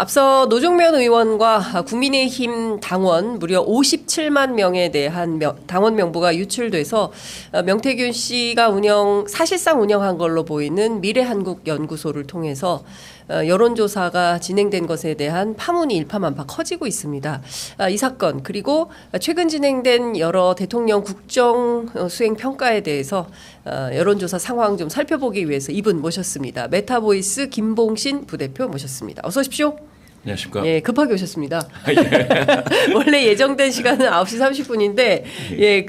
앞서 노종면 의원과 국민의힘 당원 무려 57만 명에 대한 당원 명부가 유출돼서 명태균 씨가 사실상 운영한 걸로 보이는 미래한국연구소를 통해서 여론조사가 진행된 것에 대한 파문이 일파만파 커지고 있습니다. 이 사건 그리고 최근 진행된 여러 대통령 국정수행평가에 대해서 여론조사 상황 좀 살펴보기 위해서 이분 모셨습니다. 메타보이스 김봉신 부대표 모셨습니다. 어서 오십시오. 안녕하십니까. 예, 급하게 오셨습니다. 예. 원래 예정된 시간은 9시 30분인데, 예,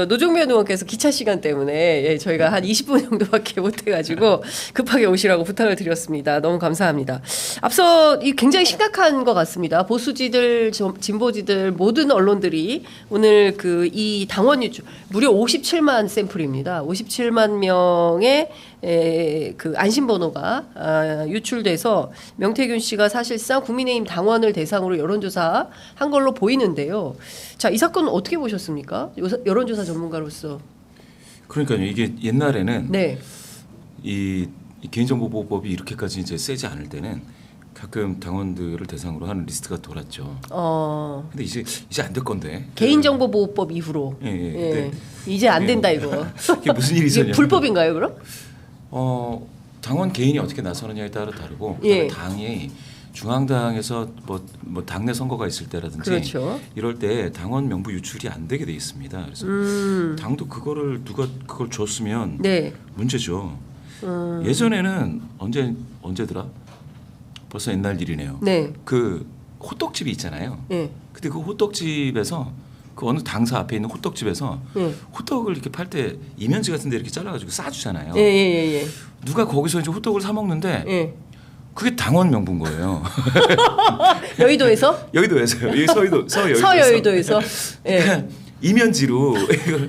노종면 의원께서 기차 시간 때문에, 예, 저희가 한 20분 정도밖에 못 해가지고, 급하게 오시라고 부탁을 드렸습니다. 너무 감사합니다. 앞서 굉장히 심각한 것 같습니다. 보수지들, 진보지들, 모든 언론들이 오늘 이 당원 유출, 무려 57만 샘플입니다. 57만 명의 안심번호가 유출돼서 명태균 씨가 사실상 국민의힘 당원을 대상으로 여론조사 한 걸로 보이는데요. 자, 이 사건은 어떻게 보셨습니까? 여론조사 전문가로서. 그러니까요. 이게 옛날에는 네. 이 개인정보보호법이 이렇게까지 이제 세지 않을 때는 가끔 당원들을 대상으로 하는 리스트가 돌았죠. 근데 이제 안 될 건데. 개인정보보호법 이후로. 예. 이제 안 된다 이거. 이게 무슨 일이 있었냐? 불법인가요, 그럼? 당원 개인이 어떻게 나서느냐에 따라 다르고 예. 당이 중앙당에서 뭐 당내 선거가 있을 때라든지 그렇죠. 이럴 때 당원 명부 유출이 안 되게 돼 있습니다. 그래서 당도 누가 그걸 줬으면 네. 문제죠. 예전에는 언제더라? 벌써 옛날 일이네요. 네. 그 호떡집이 있잖아요. 네. 근데 그 호떡집에서 그 어느 당사 앞에 있는 호떡집에서 네. 호떡을 이렇게 팔 때 이면지 같은 데 이렇게 잘라가지고 싸주잖아요. 예. 누가 거기서 이제 호떡을 사 먹는데 예. 그게 당원 명부인 거예요. 여의도에서? 여의도에서요. 서여의도에서. 예. 이면지로 이걸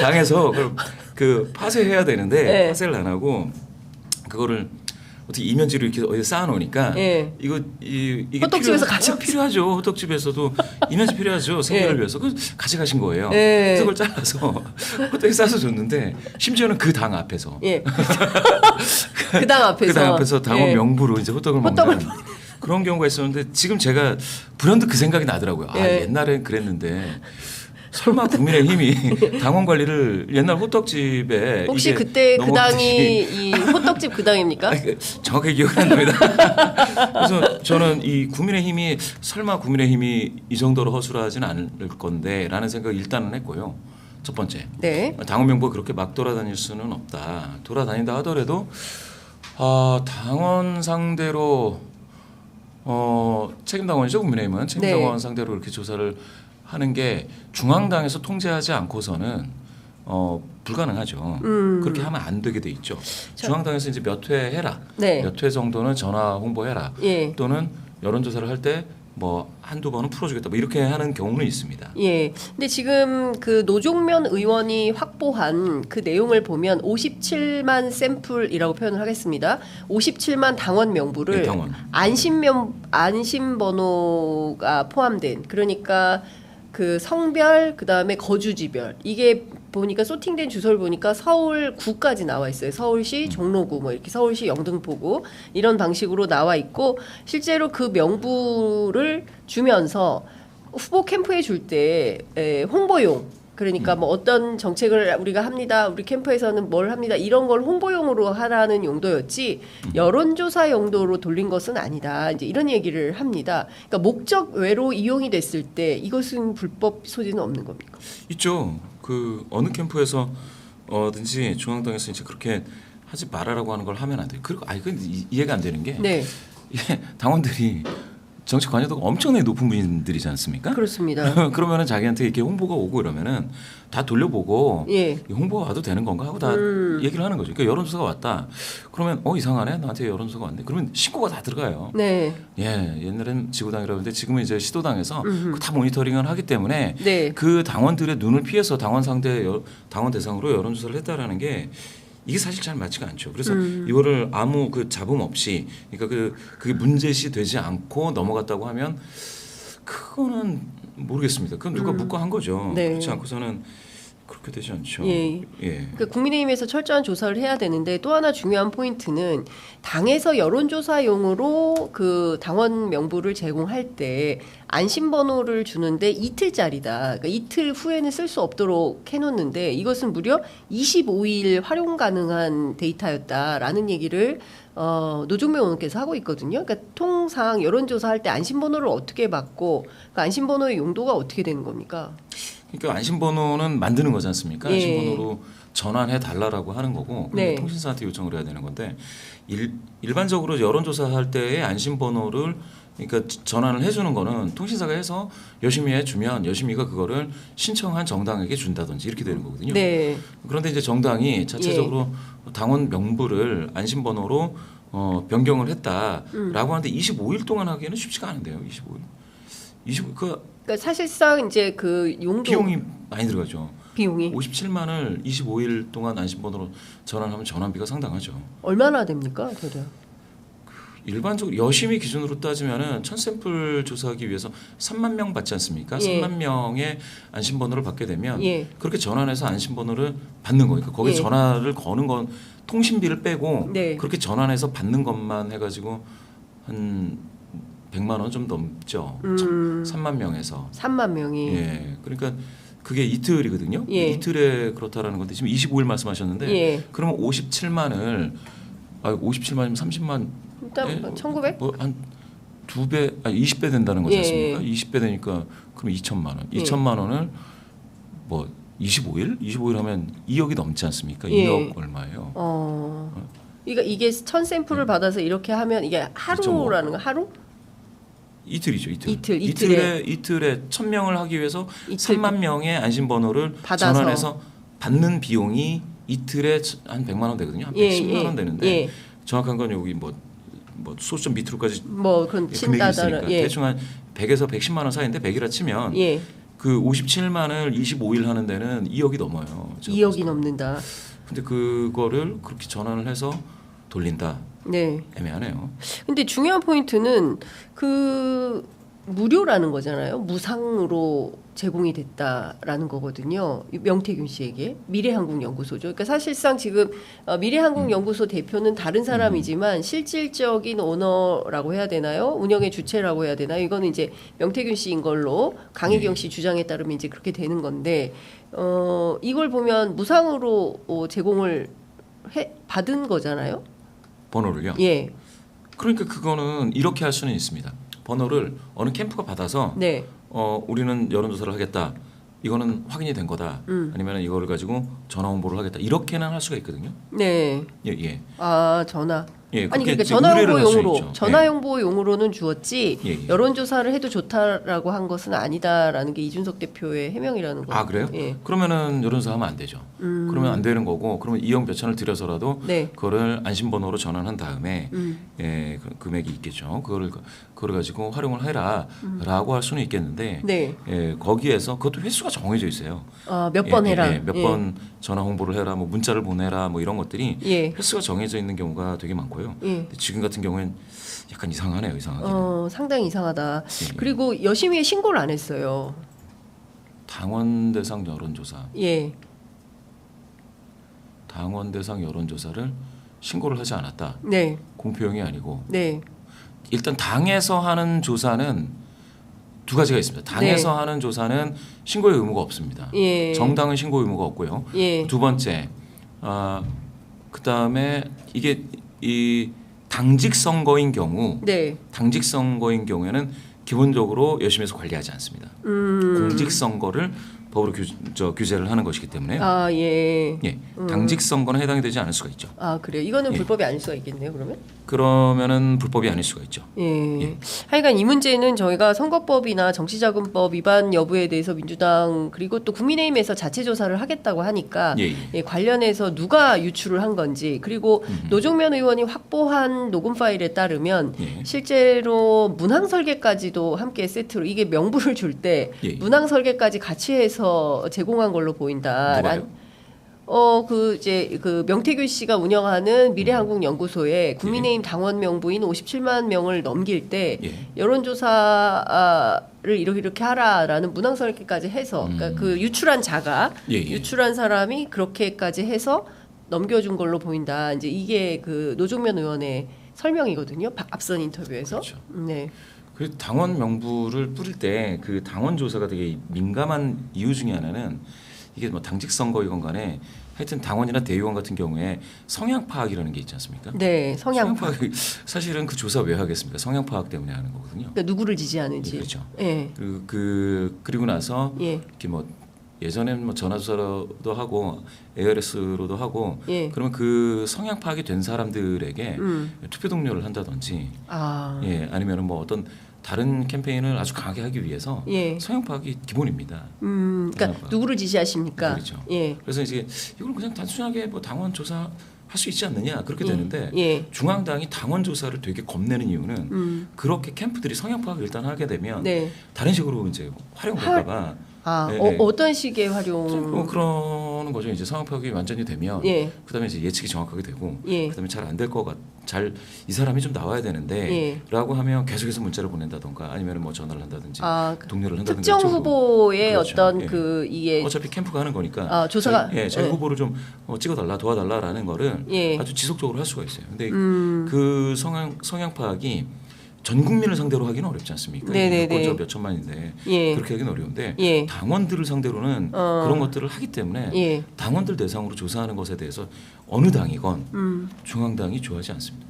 당에서 그 파쇄해야 되는데 파쇄를 안 하고 그거를 어떻게 이면지로 이렇게 어디 쌓아놓으니까 이게 호떡집에서 필요하죠. 호떡집에서도 이면지 필요하죠. 생계를 위해서 그 가져가신 거예요. 그래서 그걸 잘라서 호떡에 싸서 줬는데 심지어는 그 당 앞에서 그 당 앞에서 당원 명부로 이제 호떡을 먹는 그런 경우가 있었는데 지금 제가 불현듯 그 생각이 나더라고요. 옛날엔 그랬는데 설마 국민의힘이 당원 관리를 옛날 호떡집에 혹시 그때 그 당이 이 호떡집 그 당입니까? 정확하게 기억이 안 납니다. 그래서 저는 이 국민의힘이 설마 국민의힘이 이 정도로 허술하지는 않을 건데라는 생각을 일단은 했고요. 첫 번째, 당원 명부가 그렇게 막 돌아다닐 수는 없다. 돌아다닌다 하더라도 당원 상대로 책임당원이죠. 국민의힘은 책임당원 상대로 이렇게 조사를 하는 게 중앙당에서 통제하지 않고서는 불가능하죠. 그렇게 하면 안 되게 돼 있죠. 중앙당에서 이제 몇 회 해라. 몇 회 정도는 전화 홍보해라. 또는 여론조사를 할 때 뭐 한두 번은 풀어주겠다. 뭐 이렇게 하는 경우는 있습니다. 예. 근데 지금 그 노종면 의원이 확보한 그 내용을 보면 57만 샘플이라고 표현을 하겠습니다. 57만 당원 명부를 안심번호가 포함된 그러니까 그 성별 그다음에 거주지별 이게 보니까 소팅된 주소를 보니까 서울구까지 나와 있어요. 서울시 종로구 뭐 이렇게 서울시 영등포구 이런 방식으로 나와 있고 실제로 그 명부를 주면서 후보 캠프에 줄 때 홍보용 그러니까 뭐 어떤 정책을 우리가 합니다. 우리 캠프에서는 뭘 합니다. 이런 걸 홍보용으로 하라는 용도였지 여론조사 용도로 돌린 것은 아니다. 이제 이런 얘기를 합니다. 그러니까 목적 외로 이용이 됐을 때 이것은 불법 소지는 없는 겁니까? 있죠. 그 어느 캠프에서 든지 중앙당에서 이제 그렇게 하지 말아라고 하는 걸 하면 안 돼요. 그리고 그건 이해가 안 되는 게 이게 당원들이 정치 관여도가 엄청나게 높은 분들이지 않습니까? 그렇습니다. 그러면은 자기한테 이렇게 홍보가 오고 이러면은 다 돌려보고 홍보가 와도 되는 건가 하고 다 얘기를 하는 거죠. 그러니까 여론조사가 왔다. 그러면 이상하네. 나한테 여론조사가 왔네. 그러면 신고가 다 들어가요. 옛날엔 지구당이라고 했는데 지금은 이제 시도당에서 다 모니터링을 하기 때문에 그 당원들의 눈을 피해서 당원 대상으로 여론조사를 했다라는 게 이게 사실 잘 맞지가 않죠. 그래서 이거를 아무 그 잡음 없이 그러니까 그게 문제시 되지 않고 넘어갔다고 하면 그거는 모르겠습니다. 그건 누가 묵과한 거죠. 그렇지 않고서는 그렇게 되지 않죠. 예. 그러니까 국민의힘에서 철저한 조사를 해야 되는데 또 하나 중요한 포인트는 당에서 여론조사용으로 그 당원 명부를 제공할 때 안심번호를 주는데 이틀짜리다. 그러니까 이틀 후에는 쓸 수 없도록 해놓는데 이것은 무려 25일 활용 가능한 데이터였다라는 얘기를 노중매 의원께서 하고 있거든요. 그러니까 통상 여론조사할 때 안심번호를 어떻게 받고 그 안심번호의 용도가 어떻게 되는 겁니까? 그러니까 안심번호는 만드는 거지 않습니까? 안심번호로 전환해 달라라고 하는 거고 그러니까 통신사한테 요청을 해야 되는 건데 일반적으로 여론조사할 때의 안심번호를 그러니까 전환을 해주는 거는 통신사가 해서 여심위에 주면 여심위가 그거를 신청한 정당에게 준다든지 이렇게 되는 거거든요. 네. 그런데 이제 정당이 자체적으로 당원 명부를 안심번호로 변경을 했다라고 하는데 25일 동안 하기에는 쉽지가 않은데요. 25일. 그러니까 사실상 이제 그 용도 비용이 많이 들어가죠. 비용이 57만을 25일 동안 안심번호로 전환하면 전환비가 상당하죠. 얼마나 됩니까, 대략? 일반적으로 여심위 기준으로 따지면은 1000샘플 조사하기 위해서 3만 명 받지 않습니까? 3만 명의 안심번호를 받게 되면 그렇게 전환해서 안심번호를 받는 거니까 거기 전화를 거는 건 통신비를 빼고 그렇게 전환해서 받는 것만 해가지고 한 100만 원 좀 넘죠. 3만 명에서. 3만 명이. 예. 그러니까 그게 이틀이거든요. 이틀에 그렇다라는 건데 지금 25일 말씀하셨는데 그러면 57만을 57만이면 30만 일단 1900? 한 2배 아니 20배 된다는 거지 않습니까? 20배 되니까 그럼 2천만 원. 2천만 원을 뭐 25일 하면 2억이 넘지 않습니까? 2억 얼마예요? 그러니까 이게 1000샘플을 받아서 이렇게 하면 이게 하루라는 거 하루? 이틀이죠, 이틀에 1000명을 하기 위해서 3만 명의 안심번호를 받아서. 전환해서 받는 비용이 이틀에 한 100만 원 되거든요. 한 110만 원 되는데 정확한 건 여기 뭐 소수점 밑으로까지 그런 금액이 있으니까 대충 한 100에서 110만 원 사이인데 100이라 치면 그 57만을 25일 하는 데는 2억이 넘어요. 2억이 넘는다. 근데 그거를 그렇게 전환을 해서 돌린다. 애매하네요. 근데 중요한 포인트는 그 무료라는 거잖아요. 무상으로 제공이 됐다라는 거거든요. 명태균 씨에게 미래한국연구소죠. 그러니까 사실상 지금 미래한국연구소 대표는 다른 사람이지만 실질적인 오너라고 해야 되나요? 운영의 주체라고 해야 되나요? 이거는 이제 명태균 씨인 걸로 강혜경 씨 주장에 따르면 이제 그렇게 되는 건데 이걸 보면 무상으로 제공을 받은 거잖아요. 번호를요? 그러니까 그거는 이렇게 할 수는 있습니다. 번호를 어느 캠프가 받아서 우리는 여론조사를 하겠다. 이거는 확인이 된 거다. 아니면 이거를 가지고 전화 홍보를 하겠다. 이렇게는 할 수가 있거든요. 전화. 아니 그러니까 전화 홍보용으로는 주었지 여론조사를 해도 좋다라고 한 것은 아니다라는 게 이준석 대표의 해명이라는 거예요. 그래요? 그러면은 여론조사 하면 안 되죠. 그러면 안 되는 거고 그러면 2억 몇천을 들여서라도 그거를 안심번호로 전환한 다음에 그 금액이 있겠죠. 그걸 가지고 활용을 해라라고 할 수는 있겠는데 거기에서 그것도 횟수가 정해져 있어요. 몇 번 해라. 몇 번 전화 홍보를 해라, 뭐 문자를 보내라, 뭐 이런 것들이 횟수가 정해져 있는 경우가 되게 많고요. 지금 같은 경우엔 약간 이상하네요. 이상하게. 상당히 이상하다. 그리고 여심위에 신고를 안 했어요. 당원 대상 여론조사. 당원 대상 여론조사를 신고를 하지 않았다. 공표용이 아니고. 일단 당에서 하는 조사는 두 가지가 있습니다. 당에서 하는 조사는 신고의 의무가 없습니다. 정당은 신고 의무가 없고요. 두 번째, 그 다음에 이게 이 당직 선거인 경우에는 기본적으로 여심에서 관리하지 않습니다. 공직 선거를 법으로 규제를 하는 것이기 때문에 당직 선거는 해당이 되지 않을 수가 있죠. 그래요. 이거는 불법이 아닐 수가 있겠네요. 그러면은 불법이 아닐 수가 있죠. 하여간 이 문제는 저희가 선거법이나 정치자금법 위반 여부에 대해서 민주당 그리고 또 국민의힘에서 자체 조사를 하겠다고 하니까 관련해서 누가 유출을 한 건지 그리고 노종면 의원이 확보한 녹음 파일에 따르면 실제로 문항 설계까지도 함께 세트로 이게 명부를 줄 때 문항 설계까지 같이 해서 제공한 걸로 보인다. 이제 그 명태균 씨가 운영하는 미래한국연구소에 국민의힘 당원 명부인 57만 명을 넘길 때 여론조사를 이렇게 하라라는 문항설계까지 해서 그러니까 그 유출한 자가 유출한 사람이 그렇게까지 해서 넘겨준 걸로 보인다. 이제 이게 그 노종면 의원의 설명이거든요. 앞선 인터뷰에서. 그렇죠. 네. 그 당원 명부를 뿌릴 때 그 당원 조사가 되게 민감한 이유 중에 하나는 이게 뭐 당직 선거이건 간에 하여튼 당원이나 대의원 같은 경우에 성향 파악이라는 게 있지 않습니까? 네, 성향 파악. 사실은 그 조사 왜 하겠습니까? 성향 파악 때문에 하는 거거든요. 그러니까 누구를 지지하는지. 그렇죠. 네. 그리고 나서 이렇게 뭐 예전에는 뭐 전화조사도 하고 ARS로도 하고 그러면 그 성향 파악이 된 사람들에게 투표 동료를 한다든지 아니면은 뭐 어떤 다른 캠페인을 아주 강하게 하기 위해서 성향 파악이 기본입니다. 그러니까 누구를 지지하십니까? 그렇죠. 그래서 이제 이걸 그냥 단순하게 뭐 당원 조사 할 수 있지 않느냐 그렇게 되는데 중앙당이 당원 조사를 되게 겁내는 이유는 그렇게 캠프들이 성향 파악을 일단 하게 되면 다른 식으로 이제 활용될까봐. 어떤 식의 활용? 그러는 거죠. 이제 성향 파악이 완전히 되면 그다음에 이제 예측이 정확하게 되고 그다음에 잘 안 될 것 같. 이 사람이 좀 나와야 되는데라고 하면 계속해서 문자를 보낸다던가 아니면 뭐 전화를 한다든지 동료를 한다든지 특정 후보의 그렇죠. 어떤 그 이게 어차피 캠프가 하는 거니까 조사가 자기 후보를 좀 찍어달라 도와달라라는 거를 아주 지속적으로 할 수가 있어요. 근데 그 성향 파악이 전 국민을 상대로 하기는 어렵지 않습니까? 몇 천만인데 그렇게 하기는 어려운데 당원들을 상대로는 그런 것들을 하기 때문에 당원들 대상으로 조사하는 것에 대해서 어느 당이건 중앙당이 좋아하지 않습니다.